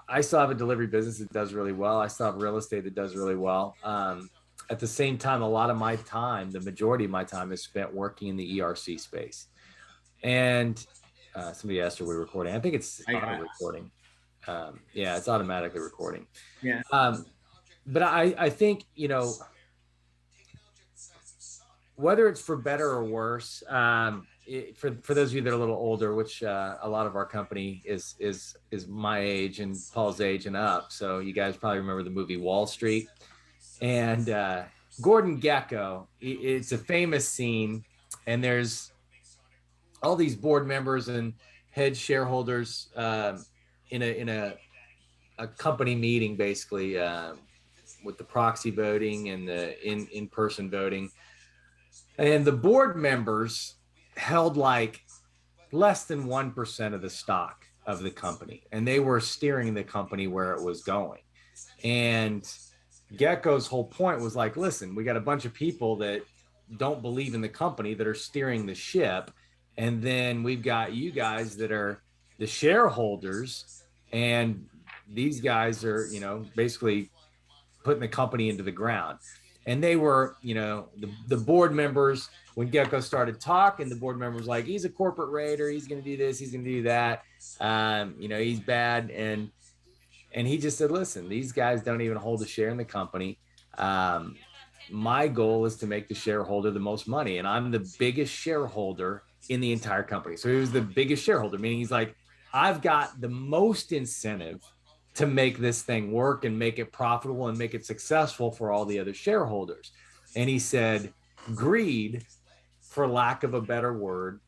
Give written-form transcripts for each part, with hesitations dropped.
I still have a delivery business that does really well. I still have real estate that does really well. At the same time, a lot of my time, the majority of my time is spent working in the ERC space. And somebody asked, are we recording? I think it's auto recording. Yeah, it's automatically recording. Yeah. But I think, whether it's for better or worse, for those of you that are a little older, which a lot of our company is my age and Paul's age and up. So you guys probably remember the movie Wall Street. And Gordon Gekko, it's a famous scene, and there's all these board members and head shareholders in a company meeting, basically, with the proxy voting and the in-person voting. And the board members held like less than 1% of the stock of the company, and they were steering the company where it was going. And Gecko's whole point was like, listen, we got a bunch of people that don't believe in the company that are steering the ship. And then we've got you guys that are the shareholders. And these guys are, basically putting the company into the ground. And they were, the board members, when Gecko started talking, the board members like, he's a corporate raider. He's going to do this. He's going to do that. He's bad. And he just said, listen, these guys don't even hold a share in the company. My goal is to make the shareholder the most money. And I'm the biggest shareholder in the entire company. So he was the biggest shareholder, meaning he's like, I've got the most incentive to make this thing work and make it profitable and make it successful for all the other shareholders. And he said, greed, for lack of a better word,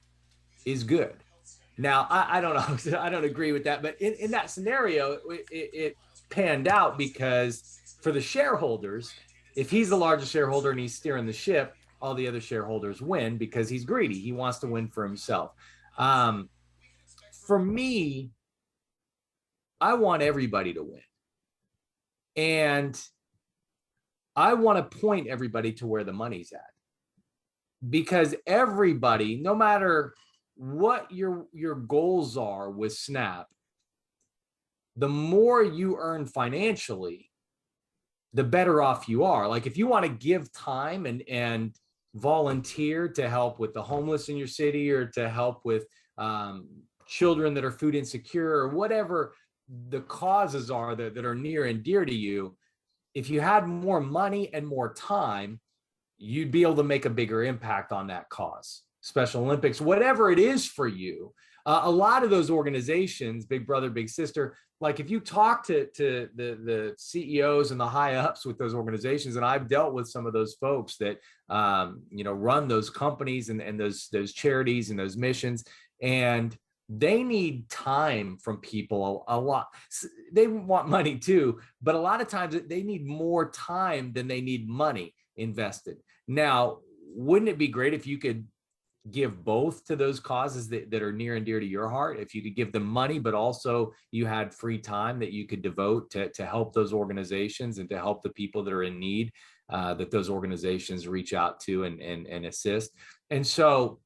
is good. Now, I don't know. I don't agree with that. But in that scenario, it panned out because for the shareholders, if he's the largest shareholder and he's steering the ship, all the other shareholders win because he's greedy. He wants to win for himself. For me, I want everybody to win. And I want to point everybody to where the money's at. Because everybody, no matter what your goals are with Snap, the more you earn financially, the better off you are. Like if you want to give time and volunteer to help with the homeless in your city, or to help with children that are food insecure, or whatever the causes are that are near and dear to you, if you had more money and more time, you'd be able to make a bigger impact on that cause. Special Olympics, whatever it is for you. A lot of those organizations, Big Brother, Big Sister, like if you talk to the CEOs and the high ups with those organizations, and I've dealt with some of those folks that run those companies and those charities and those missions, and they need time from people a lot. They want money too, but a lot of times they need more time than they need money invested. Now, wouldn't it be great if you could give both to those causes that are near and dear to your heart? If you could give them money, but also you had free time that you could devote to help those organizations and to help the people that are in need, that those organizations reach out to and assist. And so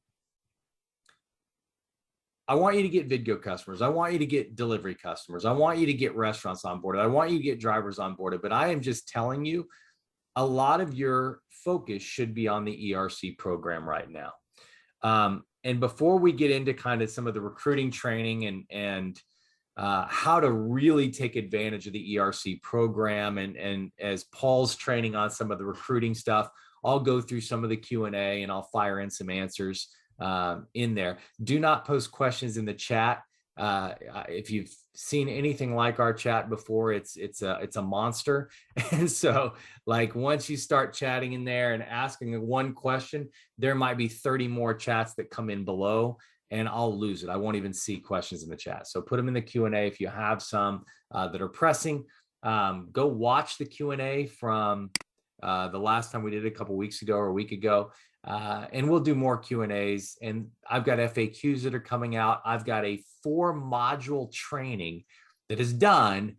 I want you to get Vidgo customers. I want you to get delivery customers. I want you to get restaurants on board. I want you to get drivers on board. But I am just telling you, a lot of your focus should be on the ERC program right now. And before we get into kind of some of the recruiting training and how to really take advantage of the ERC program, and as Paul's training on some of the recruiting stuff, I'll go through some of the Q&A and I'll fire in some answers in there. Do not post questions in the chat. If you've seen anything like our chat before, it's a monster. And so like once you start chatting in there and asking one question, there might be 30 more chats that come in below and I'll lose it. I won't even see questions in the chat. So put them in the Q&A if you have some that are pressing. Go watch the Q&A from the last time we did it a couple weeks ago or a week ago. And we'll do more Q&As, and I've got FAQs that are coming out. I've got a 4-module training that is done.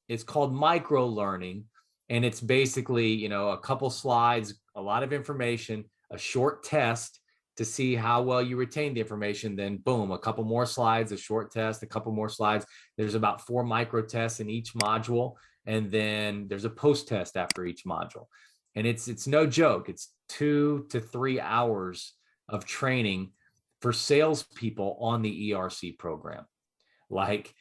It's called micro learning, and it's basically, a couple slides, a lot of information, a short test, to see how well you retain the information. Then boom, a couple more slides, a short test, a couple more slides. There's about 4 micro tests in each module. And then there's a post test after each module. And it's no joke. It's 2 to 3 hours of training for salespeople on the ERC program, like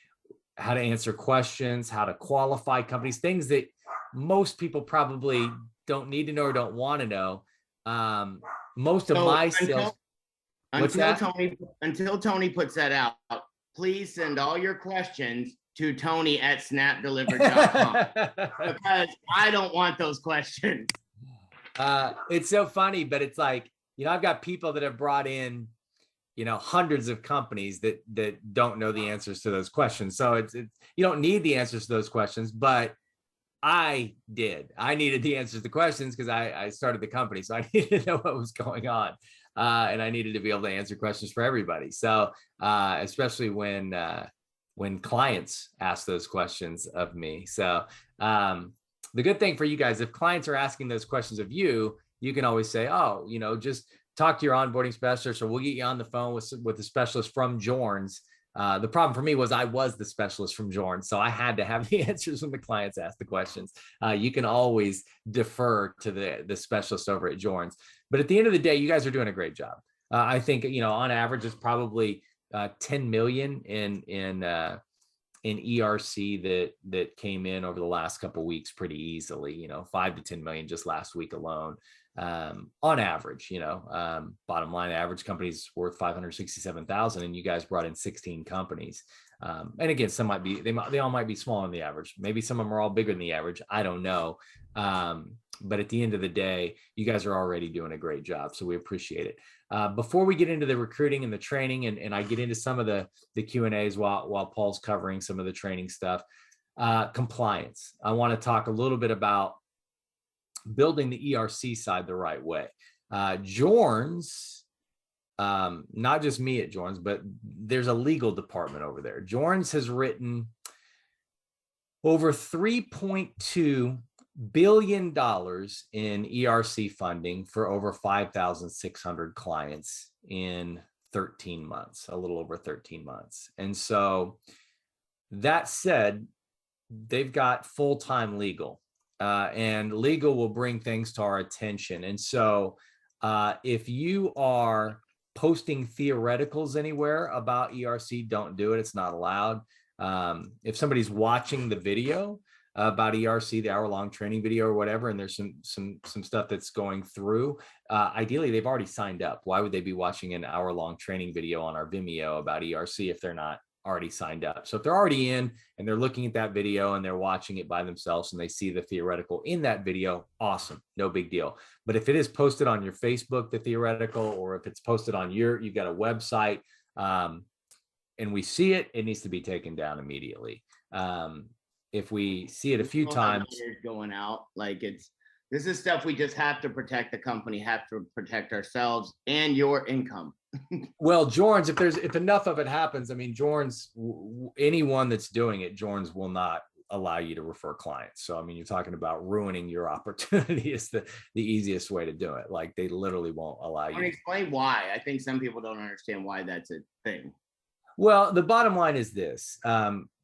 how to answer questions, how to qualify companies, things that most people probably don't need to know or don't want to know. Most of my sales. Until Tony puts that out, please send all your questions to Tony@snapdelivered.com because I don't want those questions. It's so funny, but it's like, I've got people that have brought in, hundreds of companies that don't know the answers to those questions. So it's you don't need the answers to those questions, but I needed the answers to the questions because I started the company. So I needed to know what was going on. And I needed to be able to answer questions for everybody. So especially when clients ask those questions of me. So the good thing for you guys, if clients are asking those questions of you, you can always say, oh, just talk to your onboarding specialist, or we'll get you on the phone with the specialist from Jorns. The problem for me was I was the specialist from Jorns, so I had to have the answers when the clients asked the questions. You can always defer to the specialist over at Jorns. But at the end of the day, you guys are doing a great job. I think, on average, it's probably 10 million in ERC that came in over the last couple of weeks pretty easily, 5 to 10 million just last week alone. On average, bottom line, average company's worth 567,000, and you guys brought in 16 companies. And again, some might be, they all might be smaller than the average. Maybe some of them are all bigger than the average. I don't know. But at the end of the day, you guys are already doing a great job. So we appreciate it. Before we get into the recruiting and the training, and I get into some of the Q&As while Paul's covering some of the training stuff, compliance. I want to talk a little bit about building the ERC side the right way. Jorns, not just me at Jorns, but there's a legal department over there. Jorns has written over $3.2 billion in ERC funding for over 5,600 clients in 13 months, a little over 13 months. And so that said, they've got full-time legal. And legal will bring things to our attention. And so if you are posting theoreticals anywhere about ERC, don't do it. It's not allowed. If somebody's watching the video about ERC, the hour-long training video or whatever, and there's some stuff that's going through, ideally they've already signed up. Why would they be watching an hour-long training video on our Vimeo about ERC if they're not already signed up? So if they're already in and they're looking at that video and they're watching it by themselves and they see the theoretical in that video, awesome, no big deal. But if it is posted on your Facebook, the theoretical, or if it's posted on you've got a website, and we see it, it needs to be taken down immediately. If we see it a few times going out, this is stuff we just have to protect the company, have to protect ourselves and your income. Well, Jorns, if enough of it happens, I mean, Jorns, anyone that's doing it, Jorns will not allow you to refer clients. So, I mean, you're talking about ruining your opportunity is the easiest way to do it. Like, they literally won't allow you. Explain why. I think some people don't understand why that's a thing. Well, the bottom line is this.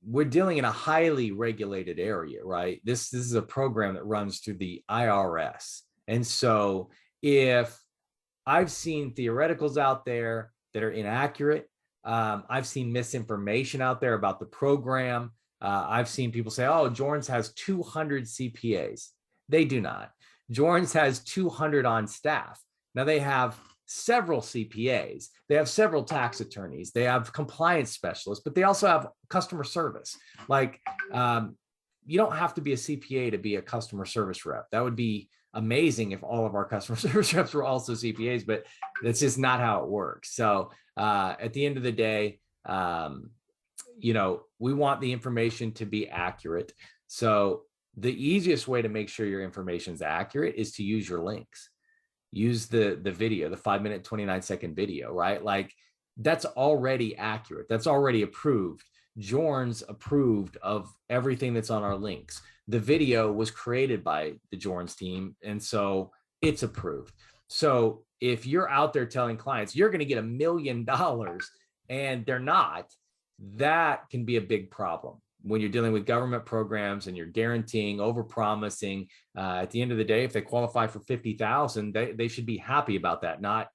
We're dealing in a highly regulated area, right? This is a program that runs through the IRS. And so if I've seen theoreticals out there that are inaccurate, I've seen misinformation out there about the program. I've seen people say, oh, Jorns has 200 CPAs. They do not. Jorns has 200 on staff. Now they have several CPAs. They have several tax attorneys. They have compliance specialists, but they also have customer service. Like, you don't have to be a CPA to be a customer service rep. That would be amazing if all of our customer service reps were also CPAs, but that's just not how it works. So at the end of the day, we want the information to be accurate. So the easiest way to make sure your information is accurate is to use your links. Use the video, the 5-minute, 29-second video, right? Like, that's already accurate. That's already approved. Jorns approved of everything that's on our links. The video was created by the Jorns team, and so it's approved. So if you're out there telling clients you're going to get $1 million and they're not, that can be a big problem when you're dealing with government programs and you're guaranteeing, overpromising. At the end of the day, if they qualify for 50,000, they should be happy about that, not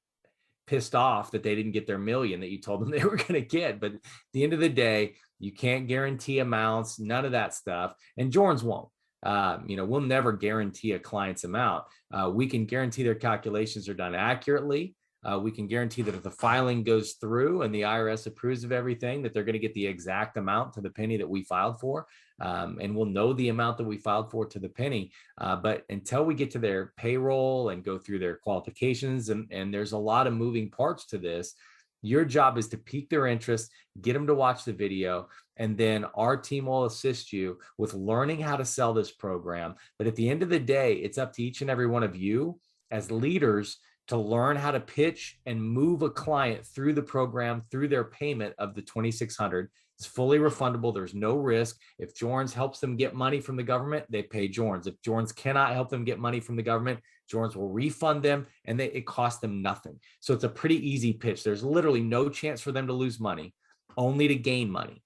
pissed off that they didn't get their million that you told them they were going to get. But at the end of the day, you can't guarantee amounts, none of that stuff. And Jorns won't. We'll never guarantee a client's amount. We can guarantee their calculations are done accurately. We can guarantee that if the filing goes through and the IRS approves of everything, that they're going to get the exact amount to the penny that we filed for. And we'll know the amount that we filed for to the penny. But until we get to their payroll and go through their qualifications, and there's a lot of moving parts to this, your job is to pique their interest, get them to watch the video, and then our team will assist you with learning how to sell this program. But at the end of the day, it's up to each and every one of you as leaders to learn how to pitch and move a client through the program, through their payment of the $2,600. It's fully refundable. There's no risk. If Jorns helps them get money from the government, they pay Jorns. If Jorns cannot help them get money from the government, Jorns will refund them, and it costs them nothing. So it's a pretty easy pitch. There's literally no chance for them to lose money, only to gain money.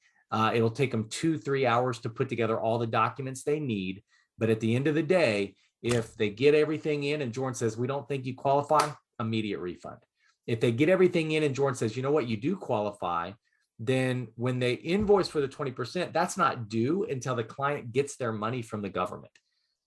It'll take them 2-3 hours to put together all the documents they need. But at the end of the day, if they get everything in and Jordan says, we don't think you qualify, immediate refund. If they get everything in and Jordan says, you know what, you do qualify, then when they invoice for the 20%, that's not due until the client gets their money from the government.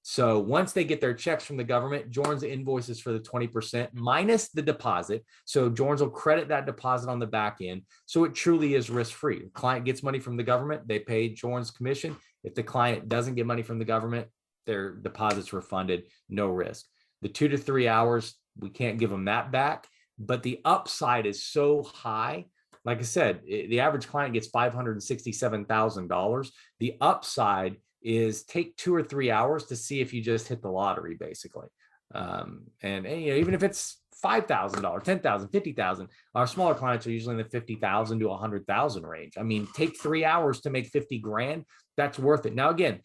So once they get their checks from the government, Jordan's invoices for the 20% minus the deposit. So Jordan's will credit that deposit on the back end. So it truly is risk-free. The client gets money from the government, they pay Jordan's commission. If the client doesn't get money from the government, their deposits refunded, no risk. The 2 to 3 hours, we can't give them that back, but the upside is so high. Like I said, the average client gets $567,000. The upside is take 2 or 3 hours to see if you just hit the lottery, basically. Even if it's $5,000, $10,000, $50,000, our smaller clients are usually in the $50,000 to $100,000 range. I mean, take 3 hours to make 50 grand. That's worth it. Now, again,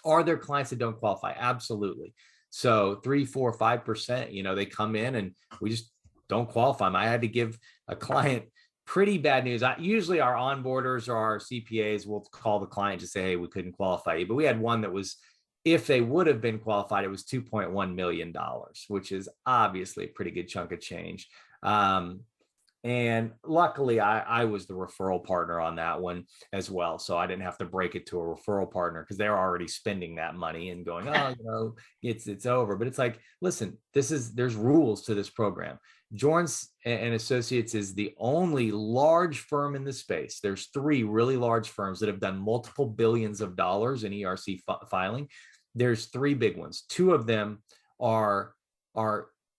are there clients that don't qualify? Absolutely. So 3, 4, 5%, they come in and we just don't qualify them. I had to give a client pretty bad news. Usually our onboarders or our CPAs will call the client to say, hey, we couldn't qualify you. But we had one that was, if they would have been qualified, it was $2.1 million, which is obviously a pretty good chunk of change. And luckily I was the referral partner on that one as well. So I didn't have to break it to a referral partner because they're already spending that money and going, oh, it's over. But it's like, listen, there's rules to this program. Jorns and Associates is the only large firm in the space. There's 3 really large firms that have done multiple billions of dollars in ERC filing. There's 3 big ones. 2 of them are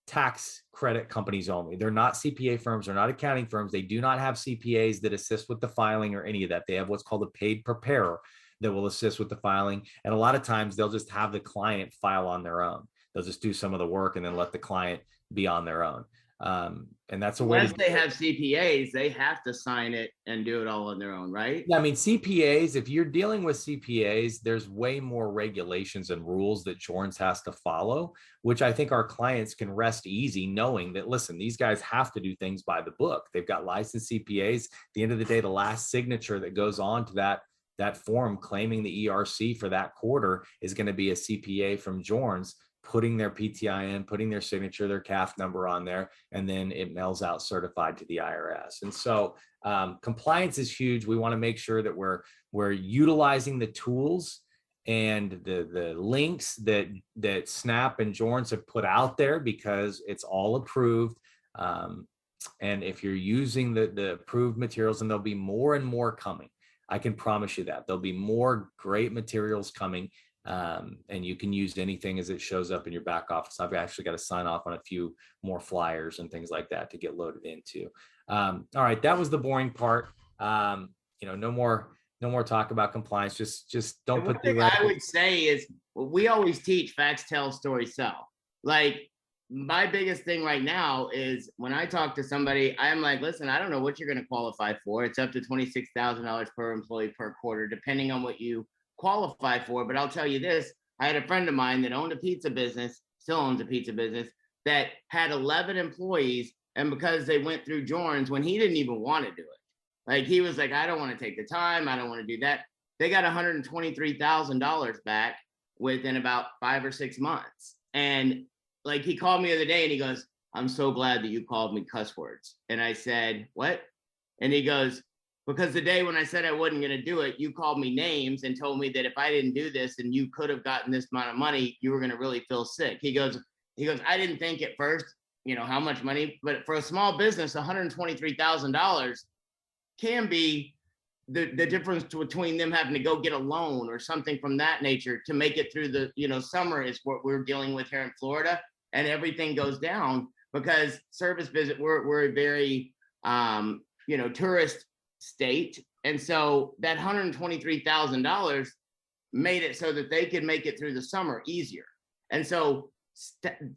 tax credit companies only. They're not CPA firms. They're not accounting firms. They do not have CPAs that assist with the filing or any of that. They have what's called a paid preparer that will assist with the filing. And a lot of times they'll just have the client file on their own. They'll just do some of the work and then let the client be on their own. And that's a way. Once they have CPAs, they have to sign it and do it all on their own, right? Yeah, I mean, CPAs, if you're dealing with CPAs, there's way more regulations and rules that Jorns has to follow, which I think our clients can rest easy knowing that, listen, these guys have to do things by the book. They've got licensed CPAs. At the end of the day, the last signature that goes on to that form claiming the ERC for that quarter is going to be a CPA from Jorns, putting their PTI in, putting their signature, their CAF number on there, and then it mails out certified to the IRS. And so compliance is huge. We want to make sure that we're utilizing the tools and the links that Snap and Jorns have put out there because it's all approved. And if you're using the approved materials, and there'll be more and more coming, I can promise you that there'll be more great materials coming. And you can use anything as it shows up in your back office. I've actually got to sign off on a few more flyers and things like that to get loaded into. All right, that was the boring part. No more talk about compliance. Just don't put the. I would say is we always teach facts, tell, stories, sell. Like my biggest thing right now is when I talk to somebody, I'm like, listen, I don't know what you're going to qualify for. It's up to $26,000 per employee per quarter, depending on what you qualify for. But I'll tell you this, I had a friend of mine that owned a pizza business, still owns a pizza business, that had 11 employees. And because they went through Jorns when he didn't even want to do it, like he was like, I don't want to take the time. I don't want to do that. They got $123,000 back within about 5 or 6 months. And like he called me the other day and he goes, I'm so glad that you called me cuss words. And I said, what? And he goes, because the day when I said I wasn't going to do it, you called me names and told me that if I didn't do this and you could have gotten this amount of money, you were going to really feel sick. He goes, I didn't think at first, you know, how much money, but for a small business, $123,000 can be the difference between them having to go get a loan or something from that nature to make it through the, you know, summer is what we're dealing with here in Florida, and everything goes down because service visit, we're a very, you know, tourist state. And so that $123,000 made it so that they could make it through the summer easier. And so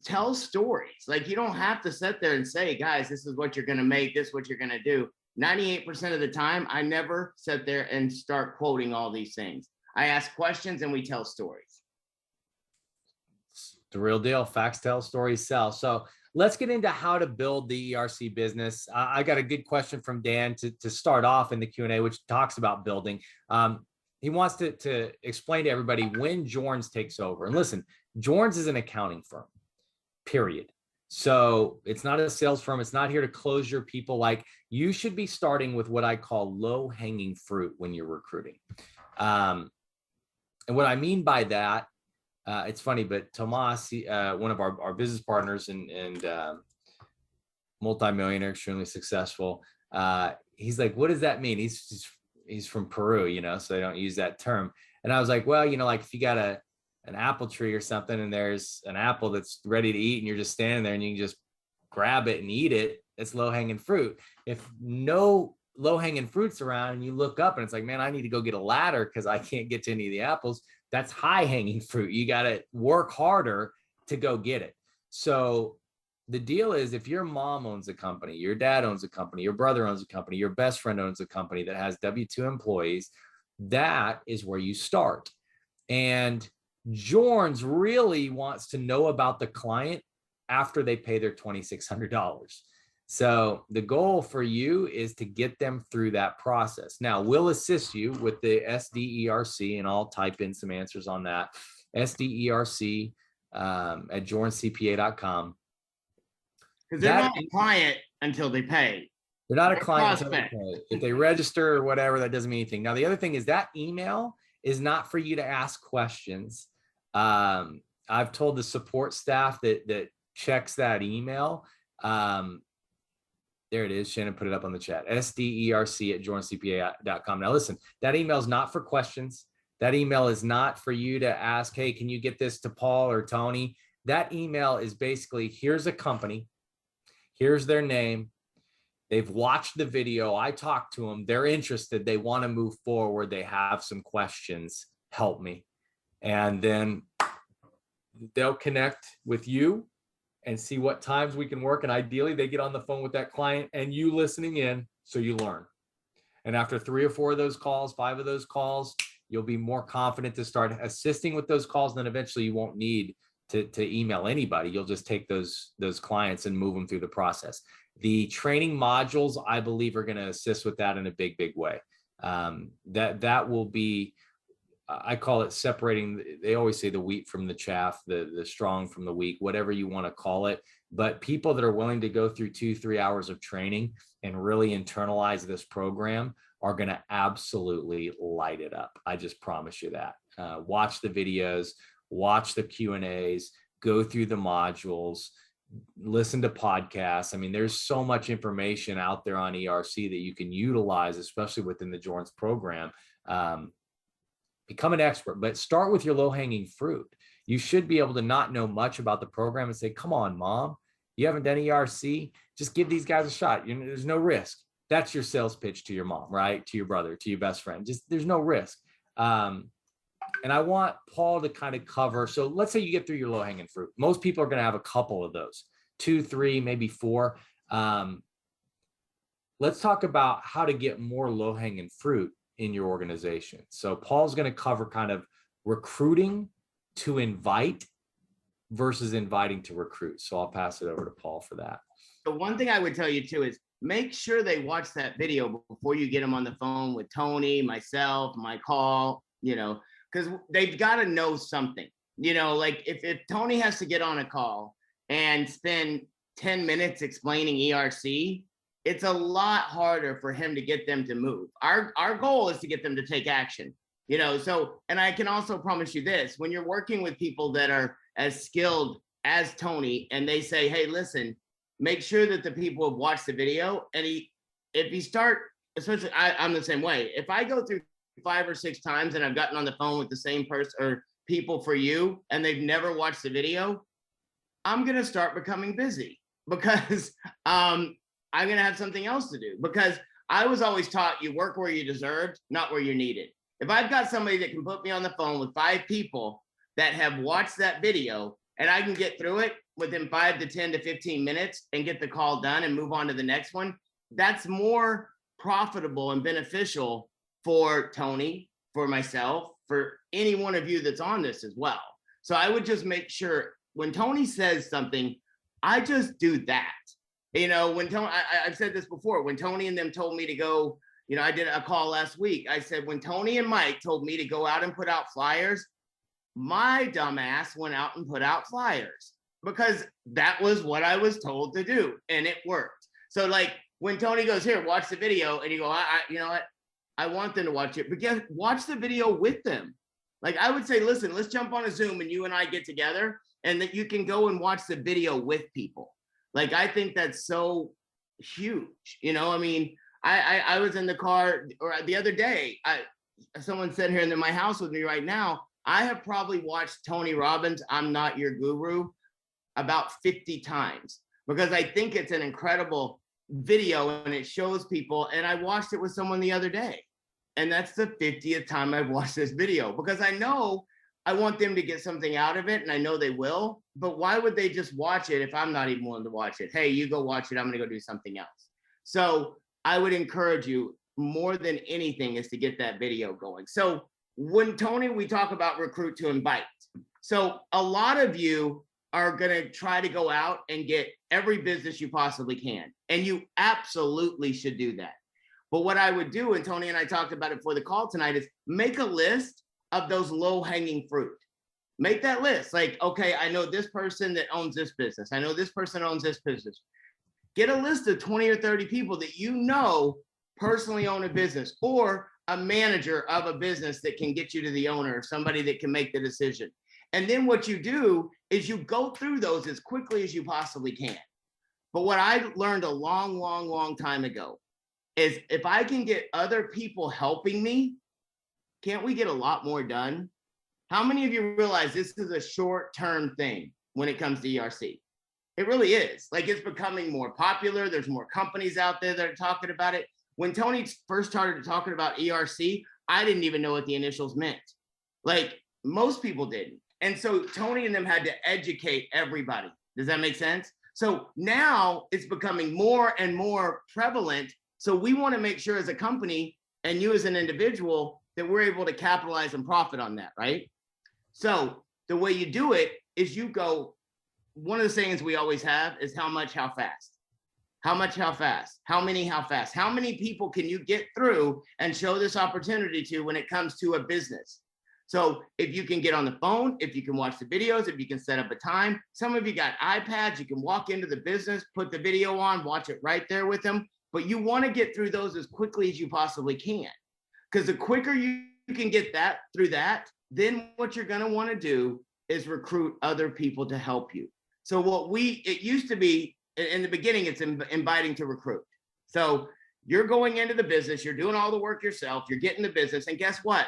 tell stories. Like you don't have to sit there and say, guys, this is what you're going to make, this is what you're going to do. 98% of the time, I never sit there and start quoting all these things. I ask questions and we tell stories. It's the real deal. Facts tell, stories sell. So let's get into how to build the ERC business. I got a good question from Dan to start off in the Q&A, which talks about building. He wants to explain to everybody when Jorns takes over. And listen, Jorns is an accounting firm, period. So it's not a sales firm. It's not here to close your people. Like you should be starting with what I call low-hanging fruit when you're recruiting. And what I mean by that, it's funny, but Tomas, one of our business partners and multimillionaire, extremely successful, he's like, what does that mean? He's from Peru, you know, so they don't use that term. And I was like, well, you know, like if you got an apple tree or something and there's an apple that's ready to eat and you're just standing there and you can just grab it and eat it, it's low-hanging fruit. If no low-hanging fruits around and you look up and it's like, man, I need to go get a ladder because I can't get to any of the apples, that's high-hanging fruit. You got to work harder to go get it. So the deal is if your mom owns a company, your dad owns a company, your brother owns a company, your best friend owns a company that has W-2 employees, that is where you start. And Jorns really wants to know about the client after they pay their $2,600. So the goal for you is to get them through that process. Now, we'll assist you with the SDERC, and I'll type in some answers on that. SDERC at jornscpa.com. Because they're not a client until they pay. They're not a client until they pay. If they register or whatever, that doesn't mean anything. Now, the other thing is that email is not for you to ask questions. I've told the support staff that checks that email. There it is. Shannon put it up on the chat. SDERC at jornscpa.com. Now, listen, that email is not for questions. That email is not for you to ask, hey, can you get this to Paul or Tony? That email is basically, here's a company. Here's their name. They've watched the video. I talked to them. They're interested. They want to move forward. They have some questions. Help me. And then they'll connect with you and see what times we can work. And ideally, they get on the phone with that client and you listening in so you learn. And after 3 or 4 of those calls, 5 of those calls, you'll be more confident to start assisting with those calls. And then eventually you won't need to email anybody. You'll just take those clients and move them through the process. The training modules, I believe, are going to assist with that in a big, big way. That will be, I call it separating. They always say the wheat from the chaff, the strong from the weak, whatever you want to call it. But people that are willing to go through 2-3 hours of training and really internalize this program are going to absolutely light it up. I just promise you that. Watch the videos, watch the Q&As, go through the modules, listen to podcasts. I mean, there's so much information out there on ERC that you can utilize, especially within the Jorns program. Become an expert, but start with your low-hanging fruit. You should be able to not know much about the program and say, come on, mom, you haven't done ERC? Just give these guys a shot. There's no risk. That's your sales pitch to your mom, right? To your brother, to your best friend. Just there's no risk. And I want Paul to kind of cover. So let's say you get through your low-hanging fruit. Most people are going to have a couple of those, 2, 3, maybe 4. Let's talk about how to get more low-hanging fruit in your organization. So Paul's going to cover kind of recruiting to invite versus inviting to recruit. So I'll pass it over to Paul for that. The one thing I would tell you too is make sure they watch that video before you get them on the phone with Tony, myself, my call, because they've got to know something, like if Tony has to get on a call and spend 10 minutes explaining ERC, it's a lot harder for him to get them to move. Our goal is to get them to take action, so, and I can also promise you this, when you're working with people that are as skilled as Tony and they say, hey, listen, make sure that the people have watched the video. And if you start, especially I'm the same way. If I go through 5 or 6 times and I've gotten on the phone with the same person or people for you and they've never watched the video, I'm going to start becoming busy because I'm going to have something else to do, because I was always taught you work where you deserved, not where you're needed. If I've got somebody that can put me on the phone with 5 people that have watched that video and I can get through it within 5 to 10 to 15 minutes and get the call done and move on to the next one, that's more profitable and beneficial for Tony, for myself, for any one of you that's on this as well. So I would just make sure when Tony says something, I just do that. When Tony, I've said this before, when Tony and them told me to go, I did a call last week. I said, when Tony and Mike told me to go out and put out flyers, my dumbass went out and put out flyers because that was what I was told to do. And it worked. So like when Tony goes, here, watch the video. And you go, you know what? I want them to watch it, but watch the video with them. Like I would say, listen, let's jump on a Zoom and you and I get together and that you can go and watch the video with people. Like, I think that's so huge. I was in the car or the other day, someone said here in my house with me right now, I have probably watched Tony Robbins' I'm Not Your Guru about 50 times because I think it's an incredible video and it shows people. And I watched it with someone the other day. And that's the 50th time I've watched this video because I know I want them to get something out of it and I know they will. But why would they just watch it if I'm not even willing to watch it? Hey, you go watch it. I'm going to go do something else. So I would encourage you more than anything is to get that video going. So when Tony, we talk about recruit to invite. So a lot of you are going to try to go out and get every business you possibly can. And you absolutely should do that. But what I would do, and Tony and I talked about it for the call tonight, is make a list of those low-hanging fruit. Make that list. Like, okay, I know this person that owns this business. I know this person owns this business. Get a list of 20 or 30 people that you know personally own a business or a manager of a business that can get you to the owner, somebody that can make the decision. And then what you do is you go through those as quickly as you possibly can. But what I learned a long, long, long time ago is if I can get other people helping me, can't we get a lot more done? How many of you realize this is a short-term thing when it comes to ERC? It really is. Like, it's becoming more popular. There's more companies out there that are talking about it. When Tony first started talking about ERC, I didn't even know what the initials meant. Like, most people didn't. And so Tony and them had to educate everybody. Does that make sense? So now it's becoming more and more prevalent. So we want to make sure as a company and you as an individual that we're able to capitalize and profit on that, right? So the way you do it is you go, one of the sayings we always have is how much, how fast? How much, how fast? How many, how fast? How many people can you get through and show this opportunity to when it comes to a business? So if you can get on the phone, if you can watch the videos, if you can set up a time, some of you got iPads, you can walk into the business, put the video on, watch it right there with them. But you want to get through those as quickly as you possibly can. Because the quicker you can get that through that, then what you're going to want to do is recruit other people to help you. So it used to be in the beginning, it's inviting to recruit. So you're going into the business, you're doing all the work yourself, you're getting the business. And guess what?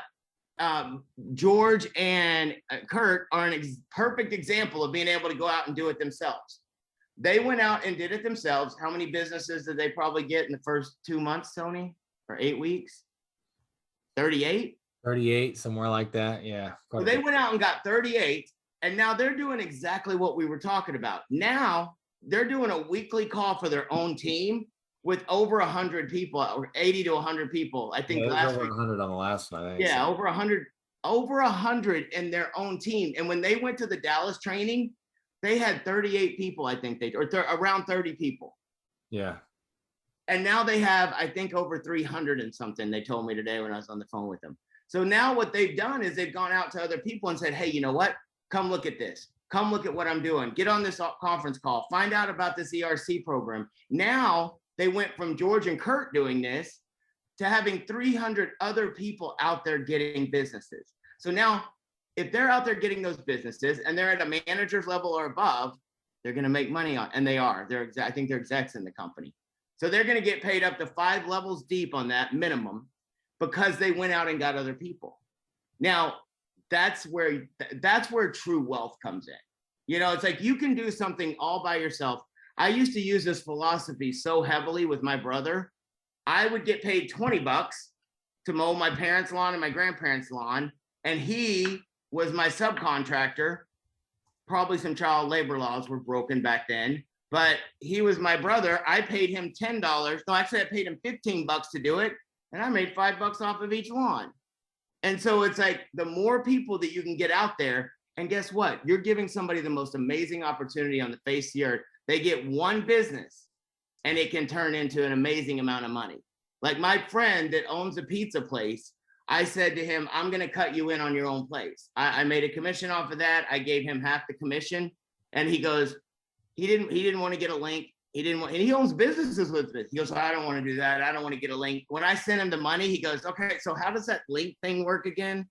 George and Kurt are a perfect example of being able to go out and do it themselves. They went out and did it themselves. How many businesses did they probably get in the first 2 months, Tony? Or 8 weeks? 38? 38, somewhere like that. Yeah. So they went out and got 38, and now they're doing exactly what we were talking about. Now they're doing a weekly call for their own team with over 100 people, or 80 to 100 people. I think last week. 100 on the last one. I think yeah, so. over 100 in their own team. And when they went to the Dallas training, they had 38 people, I think around 30 people. Yeah. And now they have, I think, over 300 and something, they told me today when I was on the phone with them. So now what they've done is they've gone out to other people and said, hey, you know what? Come look at this. Come look at what I'm doing. Get on this conference call. Find out about this ERC program. Now they went from George and Kurt doing this to having 300 other people out there getting businesses. So now if they're out there getting those businesses and they're at a manager's level or above, they're going to make money on, and they are. I think they're execs in the company. So they're going to get paid up to 5 levels deep on that minimum because they went out and got other people. Now, that's where true wealth comes in. You know, it's like you can do something all by yourself. I used to use this philosophy so heavily with my brother. I would get paid $20 to mow my parents' lawn and my grandparents' lawn, and he was my subcontractor. Probably some child labor laws were broken back then, but he was my brother. I paid him $10. No, actually, I paid him $15 to do it, and I made $5 off of each lawn. And so it's like the more people that you can get out there, and guess what? You're giving somebody the most amazing opportunity on the face of the earth. They get one business, and it can turn into an amazing amount of money. Like my friend that owns a pizza place, I said to him, I'm going to cut you in on your own place. I made a commission off of that. I gave him half the commission. And he goes, he didn't want to get a link. He didn't want, and he owns businesses with it. He goes, I don't want to do that. I don't want to get a link. When I sent him the money, he goes, okay, so how does that link thing work again?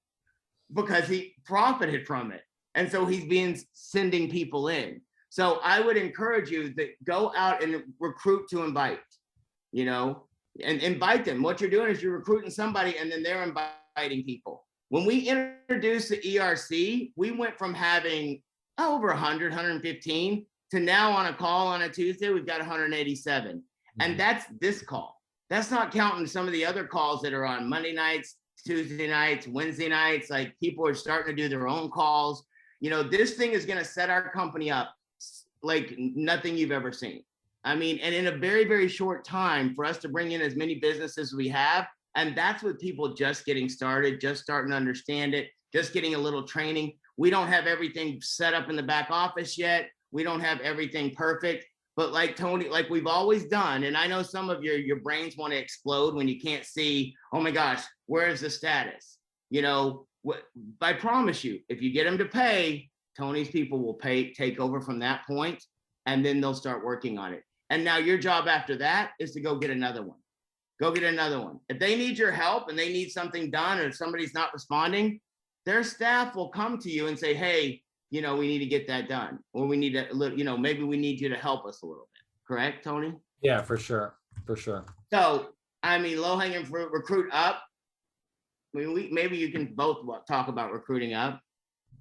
Because he profited from it. And so he's been sending people in. So I would encourage you to go out and recruit to invite, you know, and invite them. What you're doing is you're recruiting somebody and then they're inviting people. When we introduced the ERC, we went from having over 100, 115 to now on a call on a Tuesday, we've got 187. And that's this call. That's not counting some of the other calls that are on Monday nights, Tuesday nights, Wednesday nights. Like people are starting to do their own calls. You know, this thing is going to set our company up like nothing you've ever seen. I mean, and in a very, very short time for us to bring in as many businesses as we have. And that's with people just getting started, just starting to understand it, just getting a little training. We don't have everything set up in the back office yet. We don't have everything perfect, but like Tony, like we've always done. And I know some of your brains want to explode when you can't see, oh my gosh, where's the status? You know, I promise you, if you get them to pay, Tony's people will take over from that point, and then they'll start working on it. And now your job after that is to go get another one. Go get another one. If they need your help and they need something done, or if somebody's not responding, their staff will come to you and say, hey, you know, we need to get that done. Or we need to, you know, maybe we need you to help us a little bit. Correct, Tony? Yeah, for sure. For sure. So, I mean, low-hanging fruit, recruit up. I mean, maybe you can both talk about recruiting up.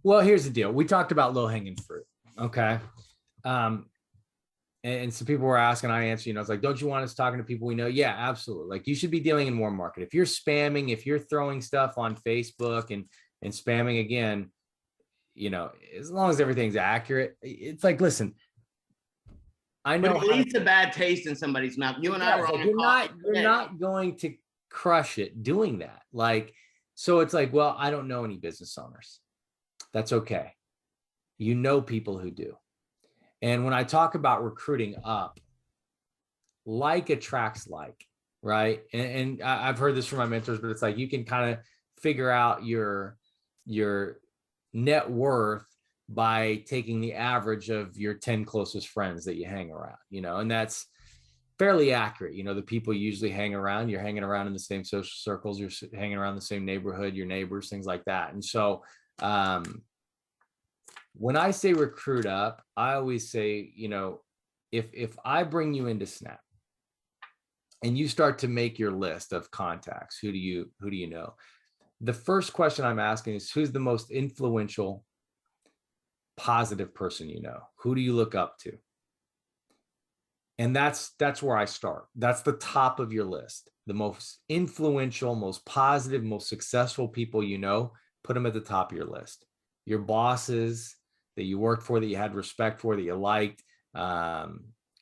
Well, here's the deal. We talked about low-hanging fruit. Okay. And some people were asking, I answered, you know, it's like, don't you want us talking to people we know? Yeah, absolutely. Like you should be dealing in warm market. If you're spamming, if you're throwing stuff on Facebook and spamming again, you know, as long as everything's accurate, it's like, listen, I know. But it leaves a bad taste in somebody's mouth. You and I were on a call. You're not going to crush it doing that. Like, so it's like, well, I don't know any business owners. That's okay. You know people who do. And when I talk about recruiting up, like attracts like, right? And I've heard this from my mentors, but it's like you can kind of figure out your net worth by taking the average of your 10 closest friends that you hang around, you know, and that's fairly accurate. You know, the people you usually hang around, you're hanging around in the same social circles, you're hanging around the same neighborhood, your neighbors, things like that. And so, when I say recruit up, I always say, you know, if I bring you into Snap and you start to make your list of contacts, who do you know? The first question I'm asking is, who's the most influential, positive person you know? Who do you look up to? And that's where I start. That's the top of your list. The most influential, most positive, most successful people you know, put them at the top of your list. Your bosses that you worked for, that you had respect for, that you liked,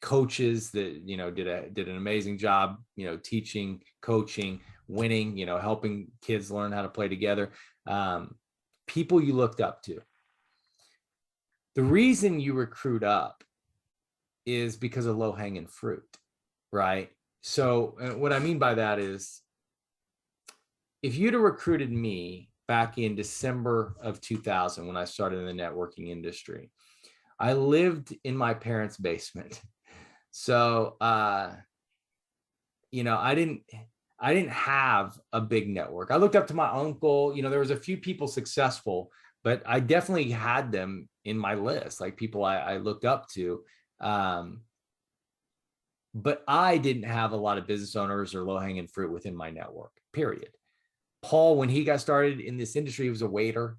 coaches that, you know, did an amazing job, you know, teaching, coaching, winning, you know, helping kids learn how to play together. People you looked up to. The reason you recruit up is because of low hanging fruit, right? So what I mean by that is, if you'd have recruited me back in December of 2000, when I started in the networking industry, I lived in my parents' basement. So, you know, I didn't have a big network. I looked up to my uncle. You know, there was a few people successful, but I definitely had them in my list, like people I looked up to. But I didn't have a lot of business owners or low hanging fruit within my network, period. Paul, when he got started in this industry, he was a waiter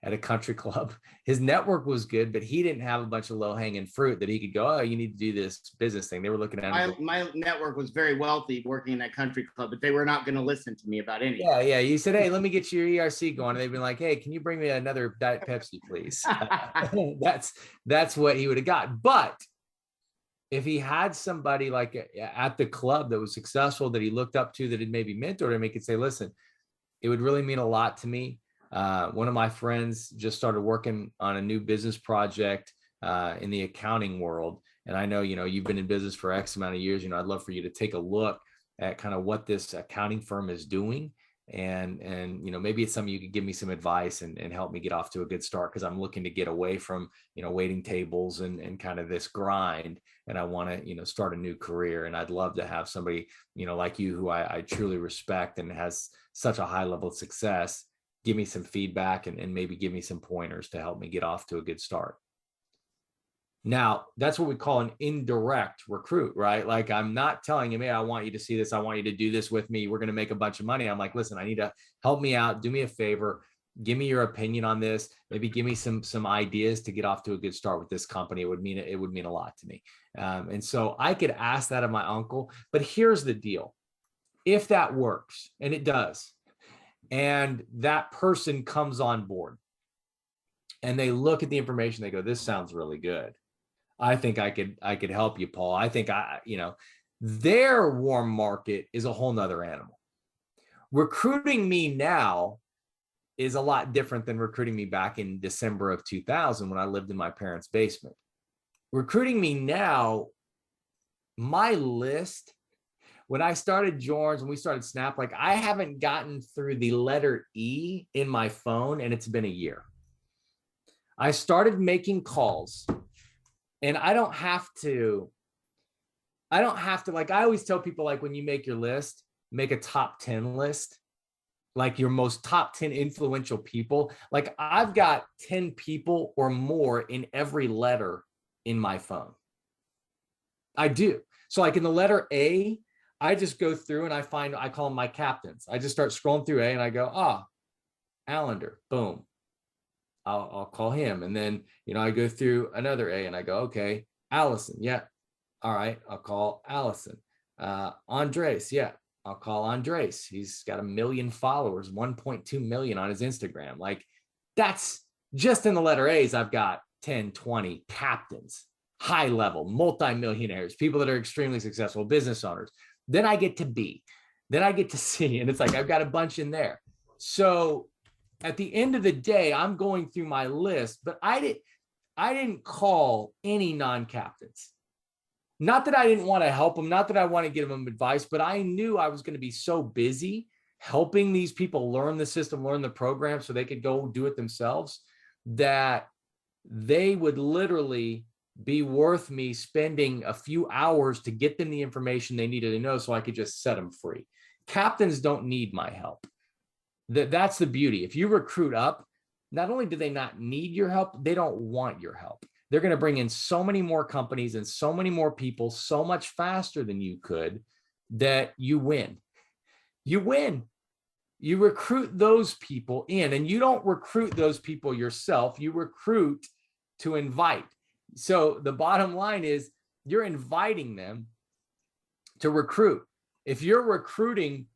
at a country club. His network was good, but he didn't have a bunch of low hanging fruit that he could go, oh, you need to do this business thing. They were looking at him. My network was very wealthy working in that country club, but they were not going to listen to me about anything. Yeah. You said, hey, let me get your ERC going. And they've been like, hey, can you bring me another Diet Pepsi, please? That's what he would have got. But if he had somebody like at the club that was successful, that he looked up to, that had maybe mentored him, he could say, listen, it would really mean a lot to me. One of my friends just started working on a new business project in the accounting world. And I know, you know, you've been in business for X amount of years. You know, I'd love for you to take a look at kind of what this accounting firm is doing. And, you know, maybe it's something you could give me some advice and help me get off to a good start. Cause I'm looking to get away from, you know, waiting tables and kind of this grind. And I want to, you know, start a new career. And I'd love to have somebody, you know, like you, who I truly respect and has such a high level of success, give me some feedback and maybe give me some pointers to help me get off to a good start. Now, that's what we call an indirect recruit, right? Like, I'm not telling him, hey, I want you to see this. I want you to do this with me. We're going to make a bunch of money. I'm like, listen, I need to help me out. Do me a favor. Give me your opinion on this. Maybe give me some ideas to get off to a good start with this company. It would mean a lot to me. And so I could ask that of my uncle, but here's the deal. If that works, and it does, and that person comes on board and they look at the information, they go, this sounds really good. I think I could help you, Paul. I think you know, their warm market is a whole nother animal. Recruiting me now is a lot different than recruiting me back in December of 2000 when I lived in my parents' basement. Recruiting me now, my list, when I started Jorns, when we started Snap, like, I haven't gotten through the letter E in my phone, and it's been a year. I started making calls, and I don't have to, like, I always tell people, like, when you make your list, make a top 10 list, like your most top 10 influential people. Like, I've got 10 people or more in every letter in my phone. I do. So like in the letter A, I just go through and I call them my captains. I just start scrolling through A and I go, Allender, boom. I'll call him. And then, you know, I go through another A and I go, okay, Allison. Yeah. All right. I'll call Allison. Andres. Yeah. I'll call Andres. He's got 1 million followers, 1.2 million on his Instagram. Like, that's just in the letter A's. I've got 10, 20 captains, high level, multimillionaires, people that are extremely successful, business owners. Then I get to B, then I get to C, and it's like, I've got a bunch in there. So at the end of the day, I'm going through my list, but I didn't call any non-captains. Not that I didn't want to help them, not that I want to give them advice, but I knew I was going to be so busy helping these people learn the system, learn the program so they could go do it themselves, that they would literally be worth me spending a few hours to get them the information they needed to know so I could just set them free. Captains don't need my help. That's the beauty. If you recruit up, not only do they not need your help, they don't want your help. They're going to bring in so many more companies and so many more people so much faster than you could, that you win. You win. You recruit those people in, and you don't recruit those people yourself. You recruit to invite. So the bottom line is, you're inviting them to recruit. If you're recruiting,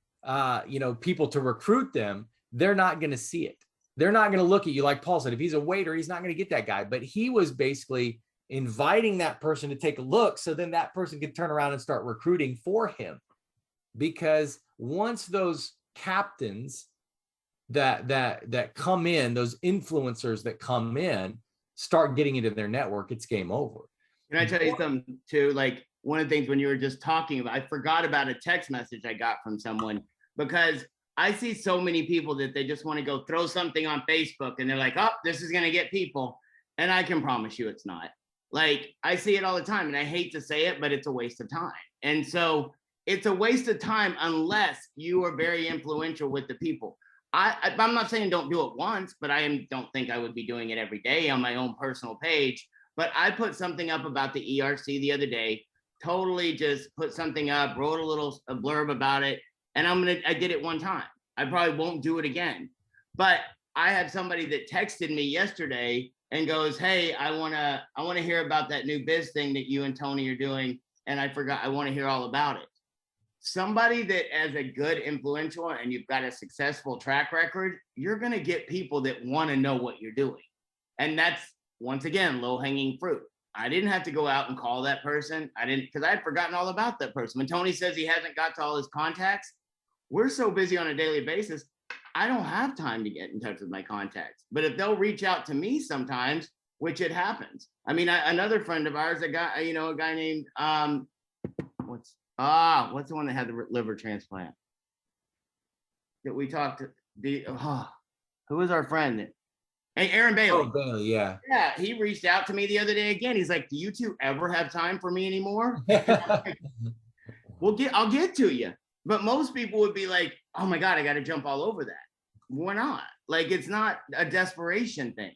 people to recruit them, they're not going to see it. They're not going to look at you. Like Paul said, if he's a waiter, he's not going to get that guy. But he was basically inviting that person to take a look, so then that person could turn around and start recruiting for him. Because once those captains that come in, those influencers that come in, start getting into their network, it's game over. Can I tell you something too? Like one of the things when you were just talking about, I forgot about a text message I got from someone, because I see so many people that they just want to go throw something on Facebook and they're like, oh, this is going to get people. And I can promise you it's not. Like I see it all the time, and I hate to say it, but it's a waste of time. And so it's a waste of time unless you are very influential with the people. I'm not saying don't do it once, but don't think I would be doing it every day on my own personal page. But I put something up about the ERC the other day, totally just put something up, wrote a blurb about it. And I did it one time. I probably won't do it again. But I had somebody that texted me yesterday and goes, hey, I wanna hear about that new biz thing that you and Tony are doing. And I want to hear all about it. Somebody that as a good influential and you've got a successful track record, you're going to get people that want to know what you're doing. And that's, once again, low-hanging fruit. I didn't have to go out and call that person. Because I had forgotten all about that person. When Tony says he hasn't got to all his contacts, we're so busy on a daily basis, I don't have time to get in touch with my contacts. But if they'll reach out to me sometimes, which it happens. I mean, another friend of ours, a guy named, what's the one that had the liver transplant that we talked to? Who was our friend? Hey, Aaron Bailey. Oh, Bailey, yeah. Yeah, he reached out to me the other day again. He's like, do you two ever have time for me anymore? I'll get to you. But most people would be like, oh my God, I got to jump all over that. We're not. Like, it's not a desperation thing.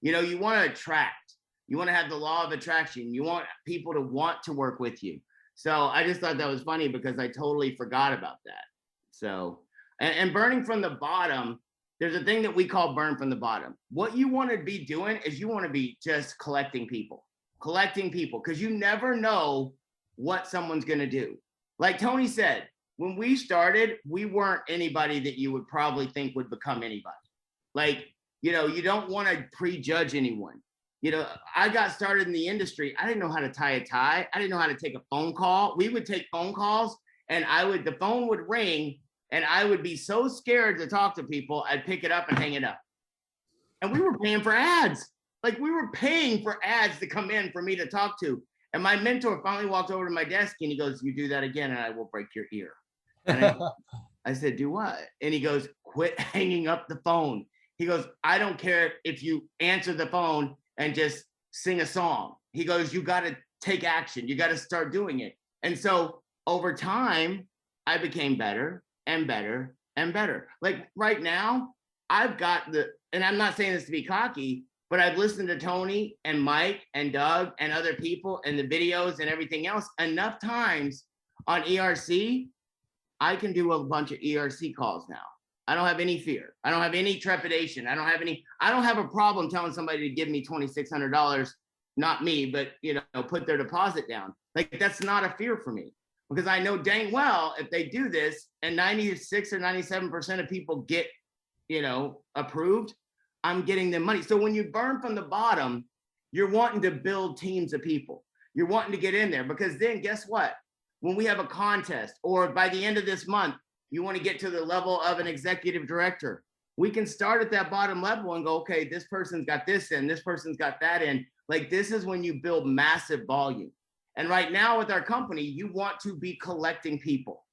You want to attract. You want to have the law of attraction. You want people to want to work with you. So I just thought that was funny because I totally forgot about that. So, and burning from the bottom, there's a thing that we call burn from the bottom. What you want to be doing is you want to be just collecting people, because you never know what someone's going to do. Like Tony said, when we started, we weren't anybody that you would probably think would become anybody. Like, you don't want to prejudge anyone. I got started in the industry. I didn't know how to tie a tie. I didn't know how to take a phone call. We would take phone calls and the phone would ring and I would be so scared to talk to people. I'd pick it up and hang it up. And we were paying for ads. Like we were paying for ads to come in for me to talk to. And my mentor finally walked over to my desk and he goes, you do that again and I will break your ear. And I said, do what? And he goes, quit hanging up the phone. He goes, I don't care if you answer the phone and just sing a song. He goes, you got to take action. You got to start doing it. And so over time, I became better and better and better. Like right now, I've got and I'm not saying this to be cocky, but I've listened to Tony and Mike and Doug and other people and the videos and everything else enough times on ERC. I can do a bunch of ERC calls now. I don't have any fear. I don't have any trepidation. I don't have a problem telling somebody to give me $2,600, not me, but put their deposit down. Like that's not a fear for me because I know dang well if they do this and 96 or 97% of people get, approved, I'm getting them money. So when you burn from the bottom, you're wanting to build teams of people. You're wanting to get in there because then guess what? When we have a contest or by the end of this month, you want to get to the level of an executive director. We can start at that bottom level and go, okay, this person's got this in, this person's got that in. Like this is when you build massive volume. And right now with our company, you want to be collecting people.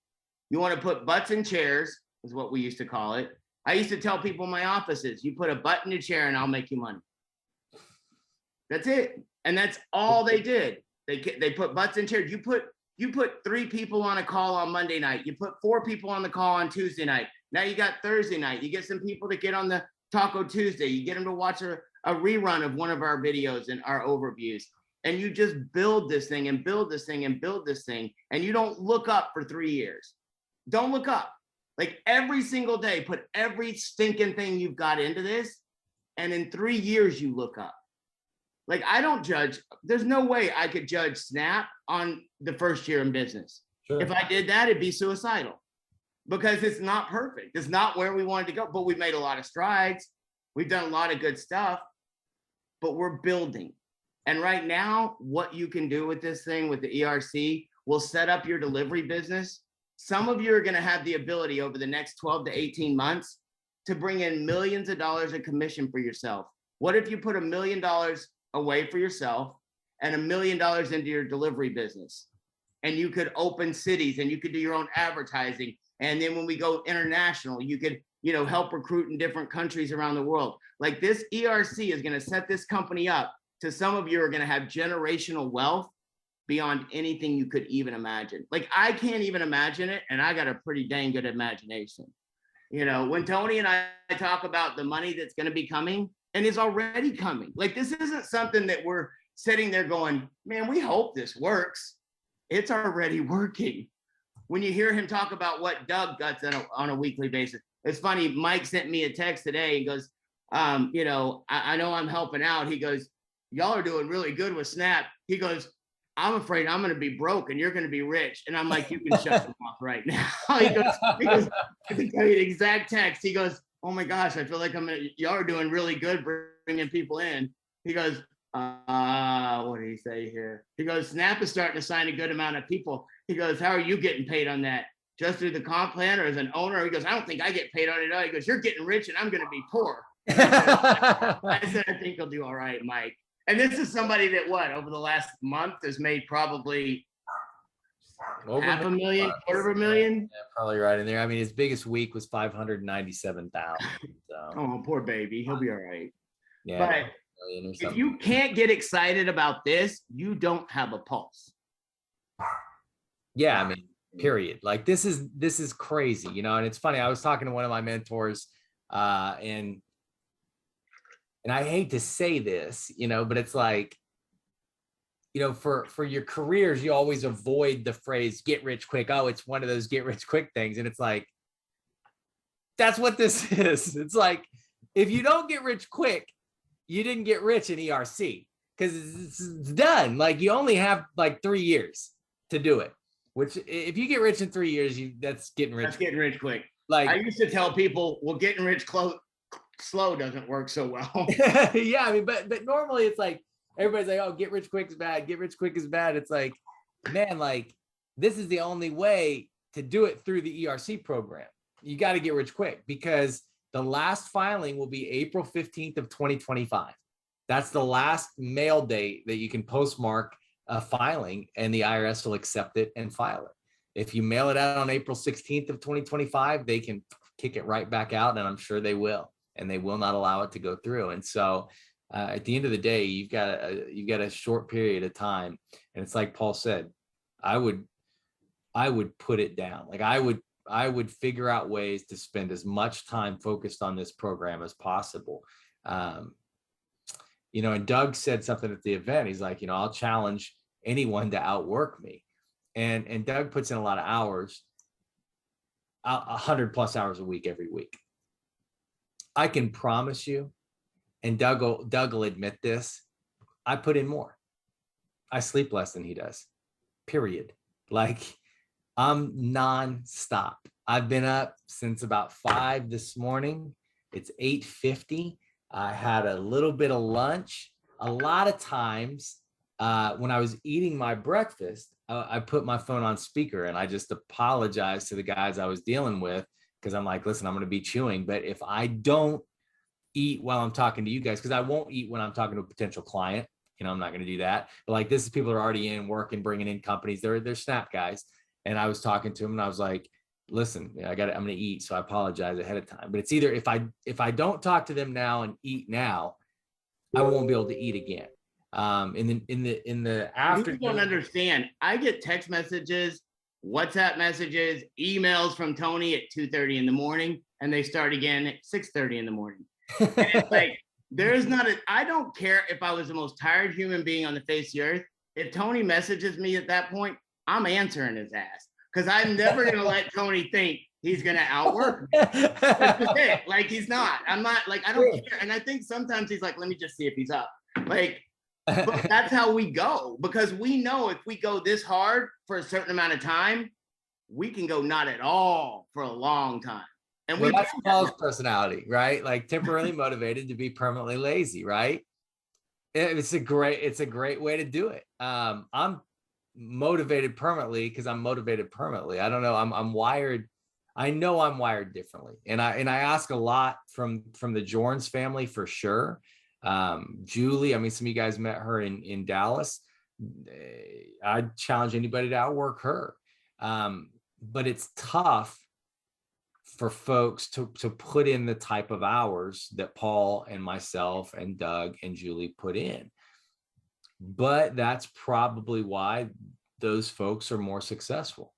You want to put butts in chairs is what we used to call it. I used to tell people in my offices, you put a butt in a chair and I'll make you money. That's it. And that's all they did. They put butts in chairs. You put 3 people on a call on Monday night. You put 4 people on the call on Tuesday night. Now you got Thursday night. You get some people to get on the Taco Tuesday. You get them to watch a rerun of one of our videos and our overviews. And you just build this thing and build this thing and build this thing. And you don't look up for 3 years. Don't look up. Like every single day, put every stinking thing you've got into this. And in 3 years, you look up. Like I don't judge. There's no way I could judge Snap on the first year in business. Sure. If I did that, it'd be suicidal because it's not perfect. It's not where we wanted to go, but we made a lot of strides. We've done a lot of good stuff, but we're building. And right now, what you can do with this thing, with the ERC, will set up your delivery business. Some of you are going to have the ability over the next 12 to 18 months to bring in millions of dollars in commission for yourself What if you put $1 million away for yourself and $1 million into your delivery business? And you could open cities and you could do your own advertising. And then when we go international, you could, you know, help recruit in different countries around the world. Like this ERC is going to set this company up to some of you are going to have generational wealth beyond anything you could even imagine. Like I can't even imagine it. And I got a pretty dang good imagination. You know, when Tony and I talk about the money that's going to be coming and is already coming, like this isn't something that we're sitting there going, man, we hope this works. It's already working. When you hear him talk about what Doug gets on a weekly basis, it's funny. Mike sent me a text today and goes, you know, I know I'm helping out. He goes, y'all are doing really good with Snap. He goes, I'm afraid I'm going to be broke and you're going to be rich. And I'm like, you can shut them off right now. he goes, I can tell you the exact text. He goes, oh my gosh, I feel like y'all are doing really good bringing people in. He goes, what did he say here? He goes, Snap is starting to sign a good amount of people. He goes, how are you getting paid on that? Just through the comp plan or as an owner? He goes, I don't think I get paid on it all. He goes, you're getting rich and I'm going to be poor. I said, I think he'll do all right, Mike. And this is somebody that over the last month has made probably over $500,000, $250,000. Yeah, probably right in there. I mean, his biggest week was 597,000. So. Oh, poor baby. He'll be all right. Yeah. But if you can't get excited about this, you don't have a pulse. Yeah, I mean, period. Like this is crazy, you know. And it's funny. I was talking to one of my mentors, and I hate to say this, you know, but it's like, you know, for your careers, you always avoid the phrase "get rich quick." Oh, it's one of those get rich quick things, and it's like that's what this is. It's like if you don't get rich quick, you didn't get rich in ERC because it's done. Like you only have like 3 years to do it. Which, if you get rich in 3 years, that's getting rich. That's getting rich quick. Like I used to tell people, well, getting rich slow doesn't work so well. Yeah, I mean, but normally it's like everybody's like, oh, get rich quick is bad. Get rich quick is bad. It's like, man, like this is the only way to do it through the ERC program. You got to get rich quick because the last filing will be April 15th of 2025. That's the last mail date that you can postmark a filing and the IRS will accept it and file it. If you mail it out on April 16th of 2025, they can kick it right back out, and I'm sure they will, and they will not allow it to go through. And so at the end of the day, you've got a short period of time. And it's like Paul said, I would put it down. Like I would figure out ways to spend as much time focused on this program as possible. You know, and Doug said something at the event. He's like, you know, I'll challenge anyone to outwork me. And Doug puts in a lot of hours, 100+ hours a week, every week. I can promise you, and Doug will admit this, I put in more. I sleep less than he does, period. Like I'm nonstop. I've been up since about 5 this morning. It's 8:50. I had a little bit of lunch. A lot of times when I was eating my breakfast, I put my phone on speaker and I just apologized to the guys I was dealing with because I'm like, listen, I'm going to be chewing. But if I don't eat while I'm talking to you guys, because I won't eat when I'm talking to a potential client, you know, I'm not going to do that. But like this is people that are already in work and bringing in companies. They're Snap guys. And I was talking to them and I was like, listen, I'm going to eat. So I apologize ahead of time. But it's either if I don't talk to them now and eat now, I won't be able to eat again. In the after. You don't understand. I get text messages, WhatsApp messages, emails from Tony at 2:30 in the morning, and they start again at 6:30 in the morning. And it's like I don't care if I was the most tired human being on the face of the earth. If Tony messages me at that point, I'm answering his ass because I'm never gonna let Tony think he's gonna outwork me. That's just it. Like he's not. I'm not like I don't care. And I think sometimes he's like, let me just see if he's up. Like. But that's how we go because we know if we go this hard for a certain amount of time, we can go not at all for a long time. And that's Paul's personality, right? Like temporarily motivated to be permanently lazy, right? It's a great way to do it. I'm motivated permanently because I'm motivated permanently. I don't know. I'm wired. I know I'm wired differently, and I ask a lot from the Jorns family for sure. Julie, I mean, some of you guys met her in Dallas. I'd challenge anybody to outwork her. But it's tough for folks to put in the type of hours that Paul and myself and Doug and Julie put in. But that's probably why those folks are more successful.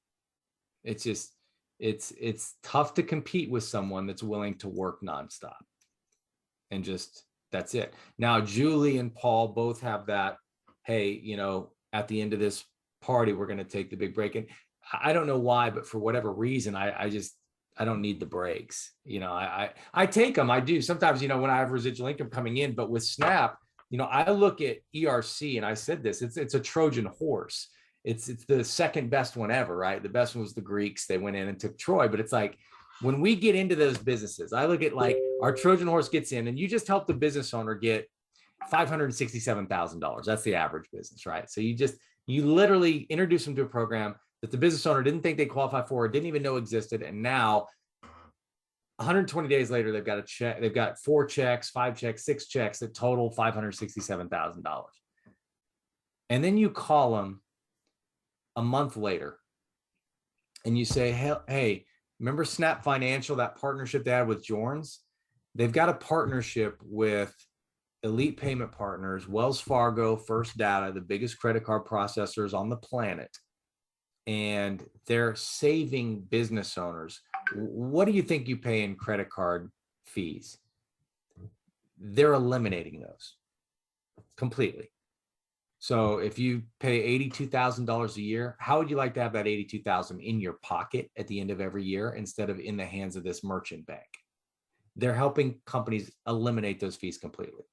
It's just, it's tough to compete with someone that's willing to work nonstop. And just, that's it. Now, Julie and Paul both have that, hey, you know, at the end of this party, we're going to take the big break. And I don't know why, but for whatever reason, I don't need the breaks. You know, I take them. I do sometimes, you know, when I have residual income coming in, but with Snap, you know, I look at ERC, and I said this, it's a Trojan horse. It's the second best one ever, right? The best one was the Greeks. They went in and took Troy, but it's like, when we get into those businesses, I look at like our Trojan horse gets in, and you just help the business owner get $567,000. That's the average business, right? So you literally introduce them to a program that the business owner didn't think they qualified for, didn't even know existed. And now 120 days later, they've got a check, they've got 4 checks, 5 checks, 6 checks that total $567,000. And then you call them a month later and you say, hey, remember Snap Financial, that partnership they had with Jorns? They've got a partnership with Elite Payment Partners, Wells Fargo, First Data, the biggest credit card processors on the planet. And they're saving business owners. What do you think you pay in credit card fees? They're eliminating those completely. So if you pay $82,000 a year, how would you like to have that $82,000 in your pocket at the end of every year instead of in the hands of this merchant bank? They're helping companies eliminate those fees completely.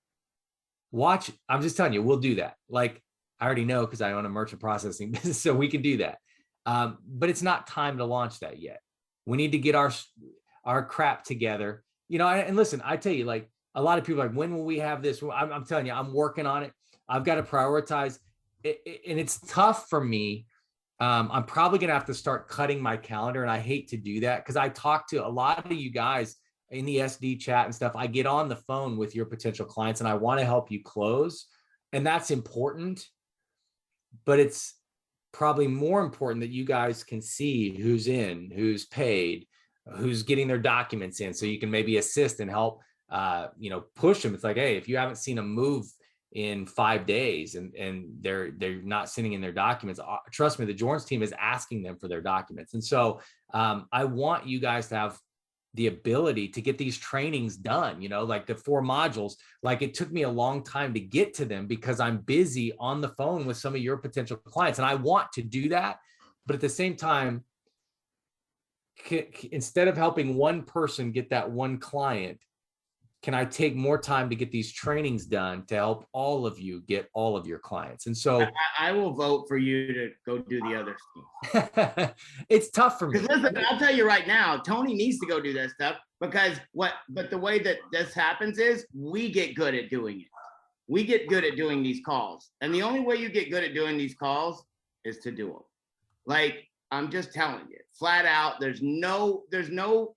Watch, I'm just telling you, we'll do that. Like, I already know because I own a merchant processing business, so we can do that. But it's not time to launch that yet. We need to get our crap together. You know, and listen, I tell you, like, a lot of people are like, when will we have this? I'm telling you, I'm working on it. I've got to prioritize it, and it's tough for me. I'm probably going to have to start cutting my calendar, and I hate to do that because I talk to a lot of you guys in the SD chat and stuff. I get on the phone with your potential clients, and I want to help you close, and that's important. But it's probably more important that you guys can see who's in, who's paid, who's getting their documents in, so you can maybe assist and help, you know, push them. It's like, hey, if you haven't seen them move in 5 days and they're not sending in their documents, trust me, the Jorns team is asking them for their documents. And so I want you guys to have the ability to get these trainings done, you know, like the 4 modules. Like, it took me a long time to get to them because I'm busy on the phone with some of your potential clients, and I want to do that. But at the same time, instead of helping one person get that one client, can I take more time to get these trainings done to help all of you get all of your clients? And so I will vote for you to go do the other stuff. It's tough for me. Because listen, I'll tell you right now, Tony needs to go do that stuff because but the way that this happens is we get good at doing it. We get good at doing these calls. And the only way you get good at doing these calls is to do them. Like, I'm just telling you, flat out, there's no,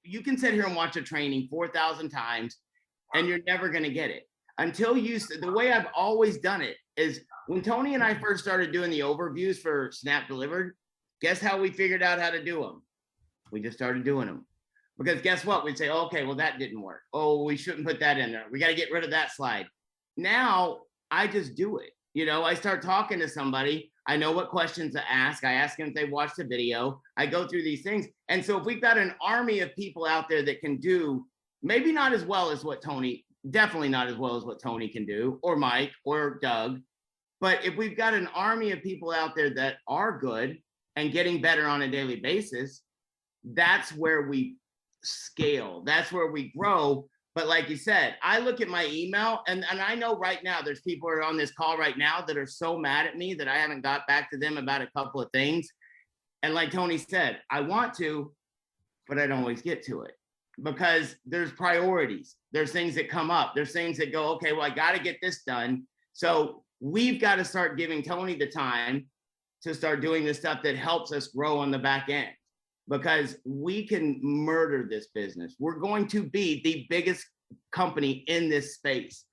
you can sit here and watch a training 4,000 times and you're never going to get it until the way I've always done it is when Tony and I first started doing the overviews for Snap Delivered, guess how we figured out how to do them? We just started doing them. Because guess what? We'd say, okay, well, that didn't work. Oh, we shouldn't put that in there. We got to get rid of that slide. Now I just do it. You know, I start talking to somebody. I know what questions to ask. I ask them if they watched the video. I go through these things. And so if we've got an army of people out there that can do maybe not as well as what Tony, definitely not as well as what Tony can do, or Mike, or Doug. But if we've got an army of people out there that are good and getting better on a daily basis, that's where we scale. That's where we grow. But like you said, I look at my email and I know right now there's people who are on this call right now that are so mad at me that I haven't got back to them about a couple of things. And like Tony said, I want to, but I don't always get to it. Because there's priorities, there's things that come up, there's things that go, okay, well, I got to get this done. So we've got to start giving Tony the time to start doing the stuff that helps us grow on the back end, because we can murder this business. We're going to be the biggest company in this space.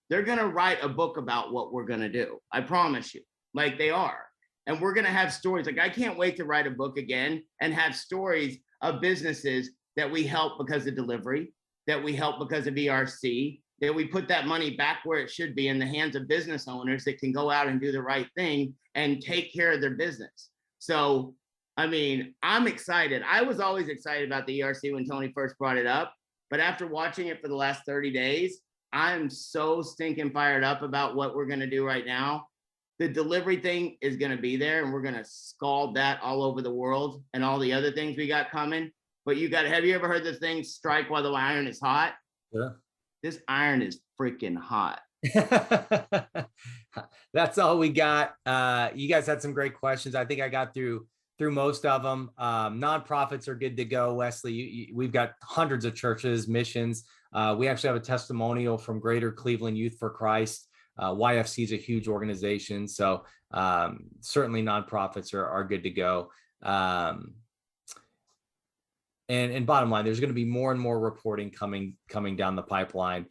they're going to write a book about what we're going to do. I promise you, like they are. And we're going to have stories. Like I can't wait to write a book again and have stories of businesses that we help because of delivery, that we help because of ERC, that we put that money back where it should be in the hands of business owners that can go out and do the right thing and take care of their business. So, I mean, I'm excited. I was always excited about the ERC when Tony first brought it up, but after watching it for the last 30 days, I'm so stinking fired up about what we're going to do right now. The delivery thing is going to be there, and we're going to scald that all over the world and all the other things we got coming. But have you ever heard this thing, strike while the iron is hot? Yeah. This iron is freaking hot. That's all we got. You guys had some great questions. I think I got through most of them. Nonprofits are good to go. Wesley, we've got hundreds of churches, missions. We actually have a testimonial from Greater Cleveland Youth for Christ. YFC is a huge organization. So certainly nonprofits are good to go. And bottom line, there's going to be more and more reporting coming down the pipeline.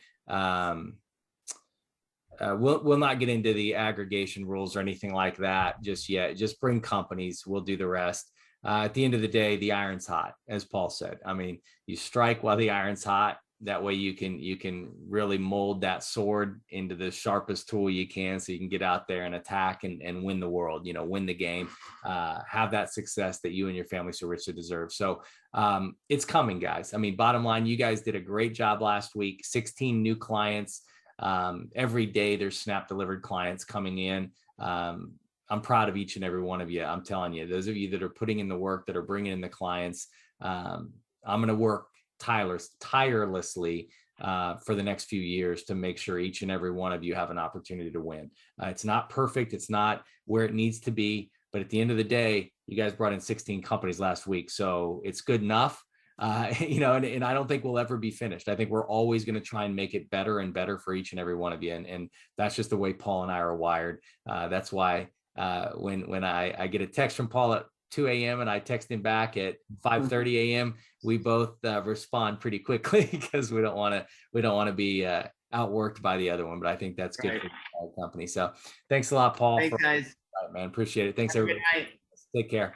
We'll not get into the aggregation rules or anything like that just yet. Just bring companies. We'll do the rest. At the end of the day, the iron's hot, as Paul said. I mean, you strike while the iron's hot. That way you can really mold that sword into the sharpest tool you can, so you can get out there and attack and win the world, win the game, have that success that you and your family so richly deserve. So it's coming, guys. I mean, bottom line, you guys did a great job last week. 16 new clients. Every day there's Snap delivered clients coming in. I'm proud of each and every one of you. I'm telling you, those of you that are putting in the work, that are bringing in the clients, I'm going to work tirelessly for the next few years to make sure each and every one of you have an opportunity to win. It's not perfect. It's not where it needs to be. But at the end of the day, you guys brought in 16 companies last week. So it's good enough. And I don't think we'll ever be finished. I think we're always going to try and make it better and better for each and every one of you. And that's just the way Paul and I are wired. That's why when I get a text from Paul at 2 a.m. and I text him back at 5:30 a.m., we both respond pretty quickly because we don't want to be outworked by the other one. But I think that's good for the company. So thanks a lot, Paul. Thanks, guys. Man, appreciate it. Thanks, Have a everybody. good night. Take care.